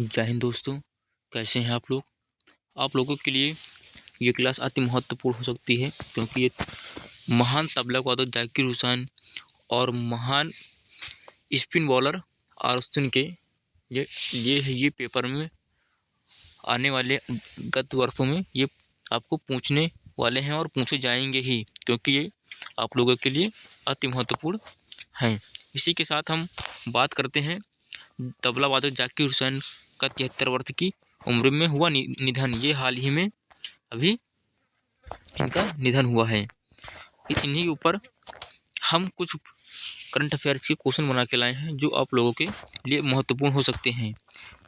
जय हिंद दोस्तों। कैसे हैं आप लोग। आप लोगों के लिए ये क्लास अति महत्वपूर्ण हो सकती है, क्योंकि ये महान तबला वादक जाकिर हुसैन और महान स्पिन बॉलर आरस्टिन के ये पेपर में आने वाले गत वर्षों में ये आपको पूछने वाले हैं और पूछे जाएंगे ही, क्योंकि ये आप लोगों के लिए अति महत्वपूर्ण हैं। इसी के साथ हम बात करते हैं तबला वादक जाकिर हुसैन का 73 वर्ष की उम्र में हुआ निधन। ये हाल ही में अभी इनका निधन हुआ है। इन्हीं के ऊपर हम कुछ करंट अफेयर्स के क्वेश्चन बना के लाए हैं, जो आप लोगों के लिए महत्वपूर्ण हो सकते हैं।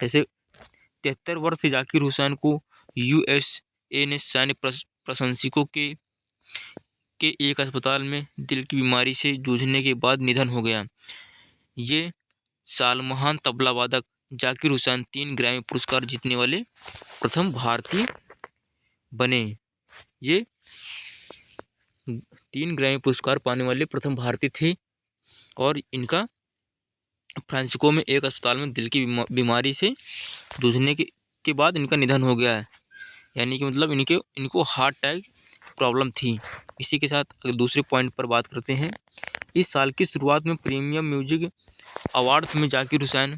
जैसे 73 वर्ष जाकिर हुसैन को USA ने सैन्य प्रशंसकों के एक अस्पताल में दिल की बीमारी से जूझने के बाद निधन हो गया। ये साल महान तबला वादक जाकिर हुसैन 3 ग्रैमी पुरस्कार जीतने वाले प्रथम भारतीय बने। ये 3 ग्रैमी पुरस्कार पाने वाले प्रथम भारतीय थे और इनका फ्रांसिस्को में एक अस्पताल में दिल की बीमारी से जूझने के बाद इनका निधन हो गया है। यानी कि मतलब इनको हार्ट अटैक प्रॉब्लम थी। इसी के साथ अगर दूसरे पॉइंट पर बात करते हैं, इस साल की शुरुआत में प्रीमियम म्यूजिक अवार्ड में जाकिर हुसैन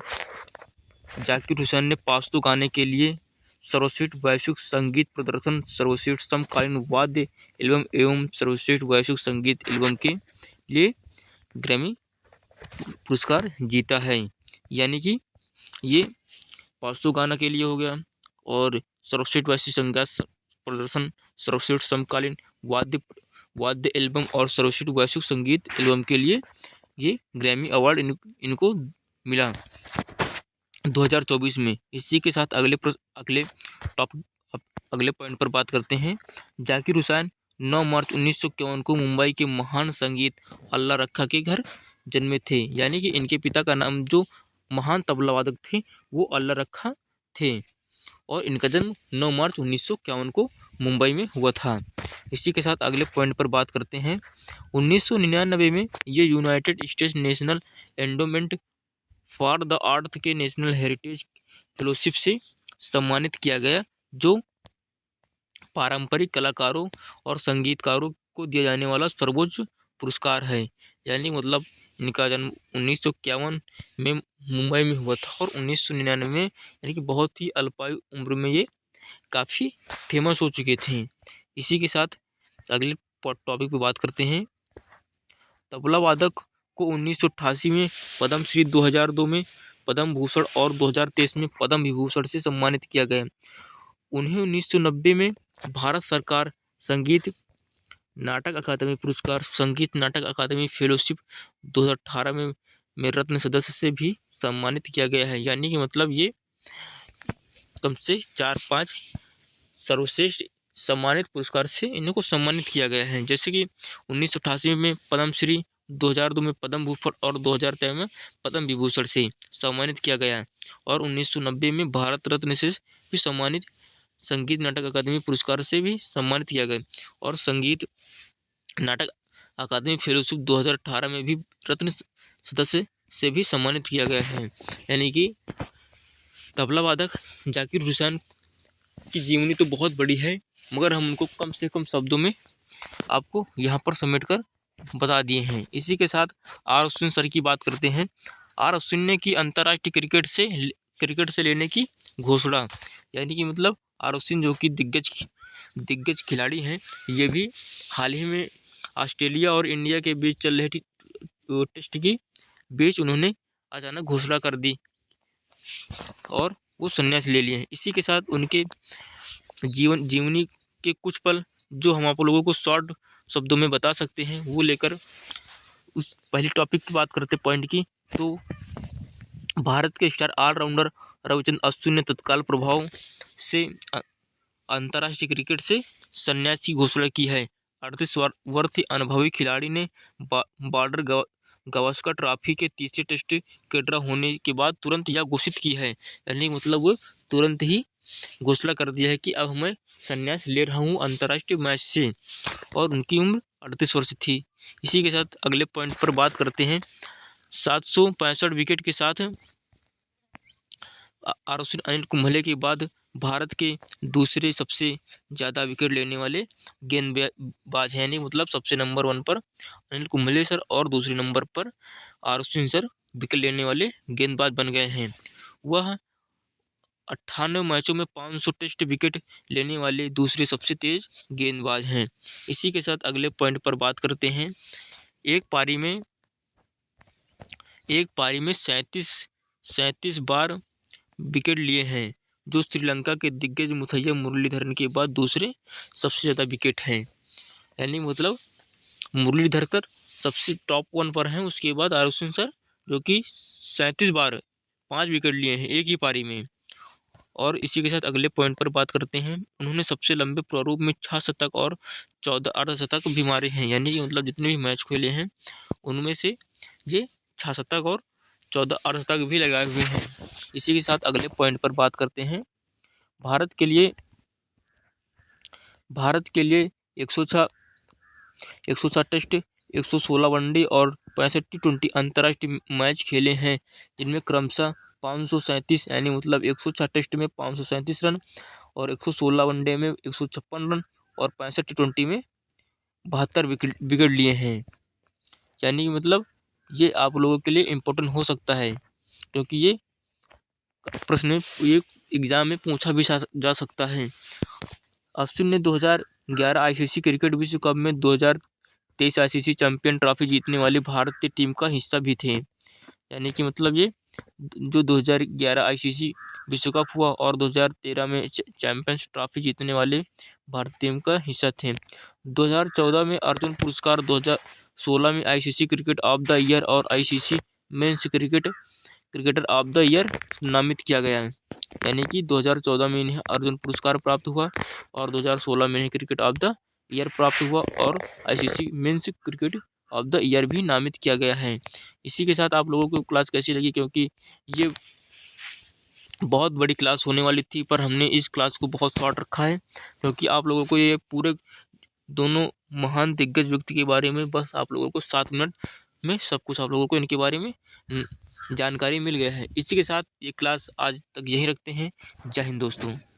ने पाश्तू गाने के लिए सर्वश्रेष्ठ वैश्विक संगीत प्रदर्शन, सर्वश्रेष्ठ समकालीन वाद्य एल्बम एवं सर्वश्रेष्ठ वैश्विक संगीत एल्बम के लिए ग्रैमी पुरस्कार जीता है। यानी कि ये पाश्तू गाना के लिए हो गया और सर्वश्रेष्ठ वैश्विक संगीत प्रदर्शन, सर्वश्रेष्ठ समकालीन वाद्य एल्बम और सर्वश्रेष्ठ वैश्विक संगीत एल्बम के लिए ये ग्रैमी अवार्ड इनको मिला 2024 में। इसी के साथ अगले पॉइंट पर बात करते हैं। जाकिर हुसैन 9 मार्च 1951 को मुंबई के महान संगीत अल्लाह रखा के घर जन्मे थे। यानी कि इनके पिता का नाम जो महान तबला वादक थे वो अल्लाह रखा थे और इनका जन्म 9 मार्च 1951 को मुंबई में हुआ था। इसी के साथ अगले पॉइंट पर बात करते हैं। 1999 में ये United states national endowment for the art के नेशनल हेरिटेज फेलोशिप से सम्मानित किया गया, जो पारंपरिक कलाकारों और संगीतकारों को दिया जाने वाला सर्वोच्च पुरस्कार है। यानी मतलब इनका जन्म 1951 में मुंबई में हुआ था और 1999 में, यानी कि बहुत ही अल्पायु उम्र में ये काफ़ी फेमस हो चुके थे। इसी के साथ अगले टॉपिक पे बात करते हैं। तबला वादक को 1988 में पद्मश्री, 2002 में पद्म भूषण और 2023 में पद्म विभूषण से सम्मानित किया गया। उन्हें 1990 में भारत सरकार संगीत नाटक अकादमी पुरस्कार, संगीत नाटक अकादमी फेलोशिप 2018 में रत्न सदस्य से भी सम्मानित किया गया है। यानी कि मतलब ये कम से 4-5 सर्वश्रेष्ठ सम्मानित पुरस्कार से इनको सम्मानित किया गया है। जैसे कि 1988 में पद्मश्री, 2002 में पद्म भूषण और 2023 में पद्म विभूषण से सम्मानित किया गया और 1990 में भारत रत्न से भी सम्मानित, संगीत नाटक अकादमी पुरस्कार से भी सम्मानित किया गया और संगीत नाटक अकादमी फेलोशिप 2018 में भी रत्न सदस्य से भी सम्मानित किया गया है। यानी कि तबला वादक जाकिर हुसैन की जीवनी तो बहुत बड़ी है, मगर हम उनको कम से कम शब्दों में आपको यहाँ पर समेट कर बता दिए हैं। इसी के साथ आर अश्विन सर की बात करते हैं। आर अश्विन ने की अंतर्राष्ट्रीय क्रिकेट से लेने की घोषणा। यानी कि मतलब आर अश्विन जो कि दिग्गज खिलाड़ी हैं, ये भी हाल ही में ऑस्ट्रेलिया और इंडिया के बीच चल रहे टेस्ट के बीच उन्होंने अचानक घोषणा कर दी और वो संन्यास ले लिए हैं। इसी के साथ उनके जीवनी के कुछ पल जो हम आप लोगों को शॉर्ट शब्दों में बता सकते हैं, वो लेकर उस पहली टॉपिक की बात करते पॉइंट की। तो भारत के स्टार ऑलराउंडर रविचंद्रन अश्विन ने तत्काल प्रभाव से अंतर्राष्ट्रीय क्रिकेट से संन्यास की घोषणा की है। 38 वर्ष अनुभवी खिलाड़ी ने बॉर्डर गावस्कर ट्रॉफी के तीसरे टेस्ट के ड्रा होने के बाद तुरंत यह घोषित की है। यानी मतलब वो तुरंत ही घोषणा कर दिया है कि अब मैं संन्यास ले रहा हूँ अंतर्राष्ट्रीय मैच से, और उनकी उम्र 38 वर्ष थी। इसी के साथ अगले पॉइंट पर बात करते हैं। 765 विकेट के साथ अश्विन अनिल कुंबले के बाद भारत के दूसरे सबसे ज़्यादा विकेट लेने वाले गेंदबाज हैं, यानी मतलब सबसे नंबर 1 पर अनिल कुंबले सर और दूसरे नंबर पर अश्विन सर विकेट लेने वाले गेंदबाज बन गए हैं। वह 98 मैचों में 500 टेस्ट विकेट लेने वाले दूसरे सबसे तेज गेंदबाज हैं। इसी के साथ अगले पॉइंट पर बात करते हैं। एक पारी में 37 बार विकेट लिए हैं, जो श्रीलंका के दिग्गज मुथैया मुरलीधरन के बाद दूसरे सबसे ज़्यादा विकेट हैं। यानी मतलब मुरलीधर सर सबसे टॉप 1 पर हैं, उसके बाद अश्विन सर जो कि 37 बार 5 विकेट लिए हैं एक ही पारी में। और इसी के साथ अगले पॉइंट पर बात करते हैं। उन्होंने सबसे लंबे प्रारूप में 6 शतक और 14 अर्धशतक भी मारे हैं, यानी कि मतलब जितने भी मैच खेले हैं उनमें से ये 6 शतक और 14 अर्धशतक भी लगाए हुए हैं। इसी के साथ अगले पॉइंट पर बात करते हैं। भारत के लिए 106 टेस्ट, 116 वनडे और 65 टी20 अंतर्राष्ट्रीय मैच खेले हैं, जिनमें क्रमशः 537 यानी मतलब 106 टेस्ट में 537 रन और 116 वनडे में 156 रन और 65 टी20 में 72 विकेट लिए हैं। यानी मतलब ये आप लोगों के लिए इम्पोर्टेंट हो सकता है, क्योंकि ये प्रश्न ये एग्जाम में पूछा भी जा सकता है। अश्विन ने 2011 आईसीसी क्रिकेट विश्व कप में 2023 आईसीसी चैंपियन ट्रॉफी जीतने वाली भारतीय टीम का हिस्सा भी थे। यानी कि मतलब ये जो 2011 आईसीसी विश्व कप हुआ और 2013 में चैंपियंस ट्रॉफी जीतने वाले भारतीय टीम का हिस्सा थे। 2014 में अर्जुन पुरस्कार, 2016 में ICC cricket of the year और ICC men's cricketer of the year नामित किया गया है। यानी कि 2014 में इन्हें अर्जुन पुरस्कार प्राप्त हुआ और 2016 में इन्हें क्रिकेट ऑफ द ईयर प्राप्त हुआ और ICC men's cricket of the year भी नामित किया गया है। इसी के साथ आप लोगों को क्लास कैसी लगी, क्योंकि ये बहुत बड़ी क्लास होने वाली थी, पर हमने इस क्लास को बहुत शॉर्ट रखा है, क्योंकि आप लोगों को ये पूरे दोनों महान दिग्गज व्यक्ति के बारे में बस आप लोगों को 7 मिनट में सब कुछ आप लोगों को इनके बारे में जानकारी मिल गया है। इसी के साथ ये क्लास आज तक यहीं रखते हैं। जय हिंद दोस्तों।